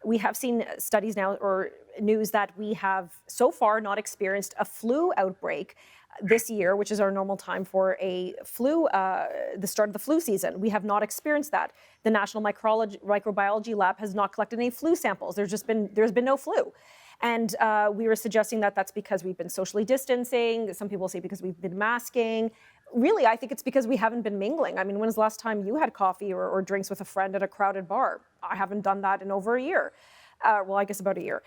we have seen studies now or news that we have so far not experienced a flu outbreak this year, which is our normal time for a flu, the start of the flu season. We have not experienced that. The National Microbiology Lab has not collected any flu samples. There's been no flu. And we were suggesting that that's because we've been socially distancing. Some people say because we've been masking. Really, I think it's because we haven't been mingling. I mean, when was the last time you had coffee or drinks with a friend at a crowded bar? I haven't done that in over a year. Well, I guess about a year.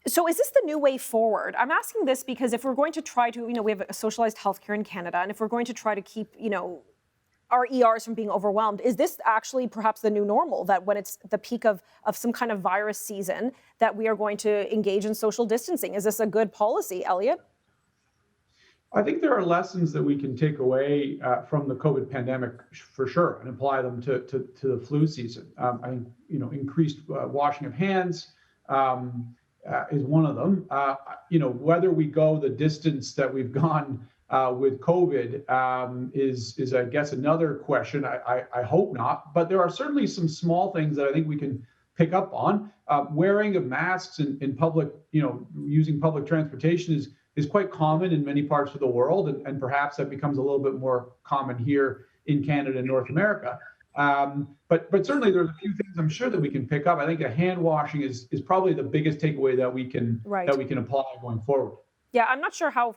So is this the new way forward? I'm asking this because if we're going to try to, we have a socialized healthcare in Canada, and if we're going to try to keep, our ERs from being overwhelmed, is this actually perhaps the new normal, that when it's the peak of some kind of virus season, that we are going to engage in social distancing? Is this a good policy, Elliot? I think there are lessons that we can take away from the COVID pandemic for sure, and apply them to the flu season. I think increased washing of hands is one of them. Whether we go the distance that we've gone with COVID is I guess another question. I hope not, but there are certainly some small things that I think we can pick up on. Wearing of masks in public, using public transportation is quite common in many parts of the world, and perhaps that becomes a little bit more common here in Canada and North America. But certainly there's a few things I'm sure that we can pick up. I think a hand washing is probably the biggest takeaway that we can apply going forward. Yeah, I'm not sure how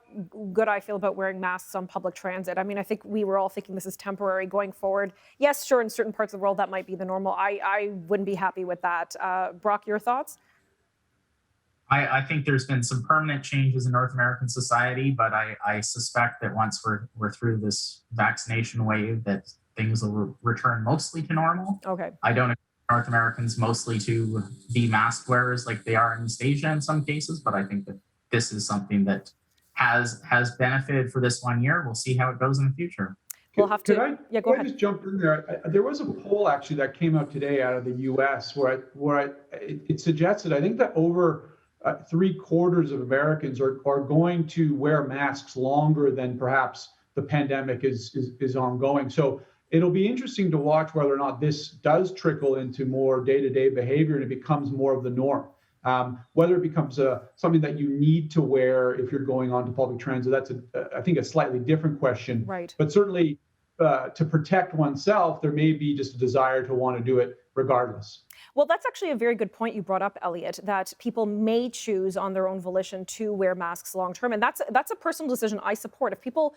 good I feel about wearing masks on public transit. I mean, I think we were all thinking this is temporary going forward. Yes, sure, in certain parts of the world that might be the normal. I wouldn't be happy with that. Brock, your thoughts? I think there's been some permanent changes in North American society, but I suspect that once we're through this vaccination wave, that things will return mostly to normal. Okay. I don't expect North Americans mostly to be mask wearers like they are in East Asia in some cases, but I think that this is something that has benefited for this 1 year. We'll see how it goes in the future. We'll have to. Go ahead. I just jump in there? There was a poll actually that came out today out of the U.S. where it suggested, I think, that over 3/4 of Americans are going to wear masks longer than perhaps the pandemic is ongoing. So it'll be interesting to watch whether or not this does trickle into more day-to-day behavior and it becomes more of the norm. Whether it becomes something that you need to wear if you're going on to public transit, that's I think a slightly different question. Right. But certainly to protect oneself, there may be just a desire to want to do it regardless. Well, that's actually a very good point you brought up, Elliot, that people may choose on their own volition to wear masks long term. And that's a personal decision I support. If people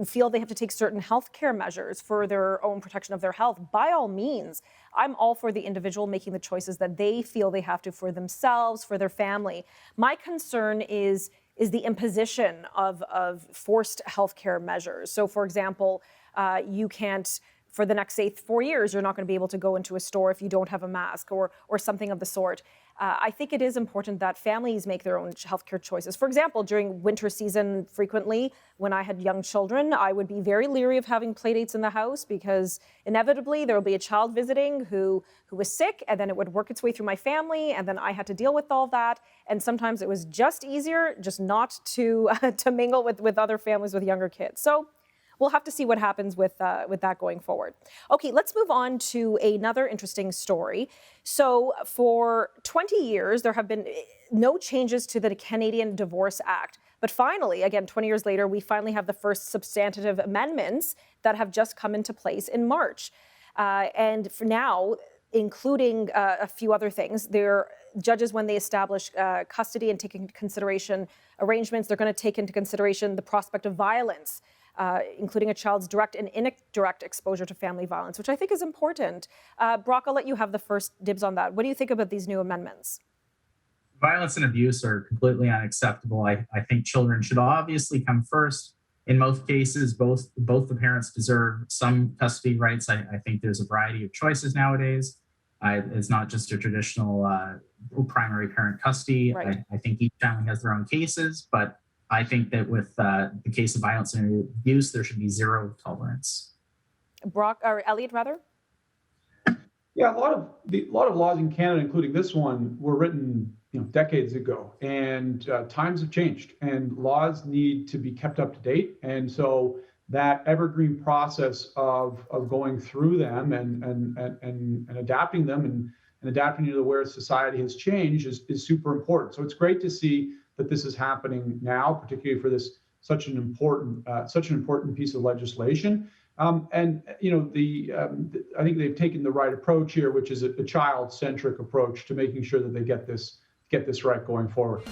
feel they have to take certain healthcare measures for their own protection of their health, by all means, I'm all for the individual making the choices that they feel they have to for themselves, for their family. My concern is the imposition of forced healthcare measures. So, for example, you can't, for the next, say, 4 years, you're not going to be able to go into a store if you don't have a mask or something of the sort. I think it is important that families make their own healthcare choices. For example, during winter season, frequently, when I had young children, I would be very leery of having playdates in the house because inevitably there will be a child visiting who was sick, and then it would work its way through my family, and then I had to deal with all that. And sometimes it was just easier just not to to mingle with other families with younger kids. So we'll have to see what happens with that going forward. Okay, let's move on to another interesting story. So for 20 years, there have been no changes to the Canadian Divorce Act. But finally, again, 20 years later, we finally have the first substantive amendments that have just come into place in March. And for now, including a few other things, judges, when they establish custody and take into consideration arrangements, they're going to take into consideration the prospect of violence, including a child's direct and indirect exposure to family violence, which I think is important. Brock, I'll let you have the first dibs on that. What do you think about these new amendments? Violence and abuse are completely unacceptable. I think children should obviously come first. In most cases, both the parents deserve some custody rights. I think there's a variety of choices nowadays. It's not just a traditional primary parent custody. Right. I think each family has their own cases, but I think that with the case of violence and abuse, there should be zero tolerance. Brock, or Elliot, rather? Yeah, a lot of laws in Canada, including this one, were written decades ago, and times have changed, and laws need to be kept up to date. And so that evergreen process of going through them and adapting them and adapting to where society has changed is super important. So it's great to see that this is happening now, particularly for this such an important piece of legislation. And I think they've taken the right approach here, which is a child-centric approach to making sure that they get this right going forward.